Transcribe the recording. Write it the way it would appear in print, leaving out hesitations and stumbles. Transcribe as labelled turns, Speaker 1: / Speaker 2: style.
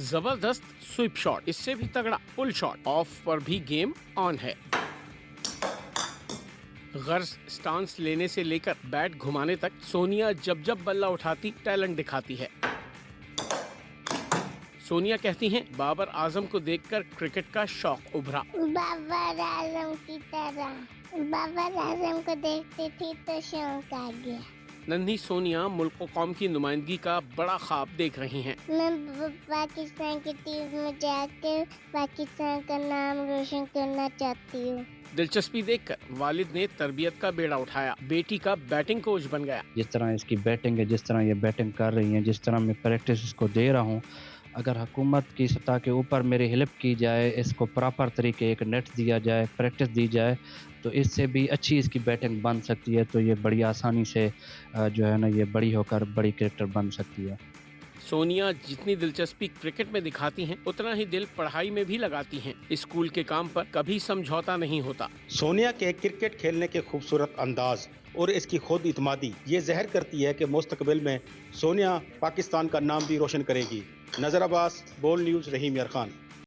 Speaker 1: जबरदस्त sweep shot, इससे भी तगड़ा पुल शॉट, ऑफ पर भी गेम ऑन है। गर्ज स्टांस लेने से लेकर बैट घुमाने तक सोनिया जब जब बल्ला उठाती टैलेंट दिखाती है। सोनिया कहती हैं बाबर आजम को देखकर क्रिकेट का शौक उभरा।
Speaker 2: बाबर आजम की तरह बाबर आजम को देखती थी तो शौक आ गया।
Speaker 1: नन्ही सोनिया मुल्क और कौम की नुमाइंदगी का बड़ा ख्वाब देख रही हैं।
Speaker 2: मैं पाकिस्तान की टीम में जाकर पाकिस्तान का नाम रोशन करना चाहती हूँ।
Speaker 1: दिलचस्पी देखकर वालिद ने तरबियत का बेड़ा उठाया, बेटी का बैटिंग कोच बन गया।
Speaker 3: जिस तरह इसकी बैटिंग है, जिस तरह ये बैटिंग कर रही है, जिस तरह मैं प्रैक्टिस इसको दे रहा हूँ, अगर हुकूमत की सतह के ऊपर मेरी हेल्प की जाए, इसको प्रॉपर तरीके एक नेट दिया जाए, प्रैक्टिस दी जाए, तो इससे भी अच्छी इसकी बैटिंग बन सकती है। तो ये बड़ी आसानी से जो है ना, ये बड़ी होकर बड़ी क्रिकेटर बन सकती है।
Speaker 1: सोनिया जितनी दिलचस्पी क्रिकेट में दिखाती हैं, उतना ही दिल पढ़ाई में भी लगाती हैं। स्कूल के काम पर कभी समझौता नहीं होता।
Speaker 4: सोनिया के क्रिकेट खेलने के खूबसूरत अंदाज और इसकी खुद इत्मादी ये ज़हर करती है कि मुस्तकबिल में सोनिया पाकिस्तान का नाम भी रोशन करेगी। नजर अब्बास, बोल न्यूज़, रहीम यार खान।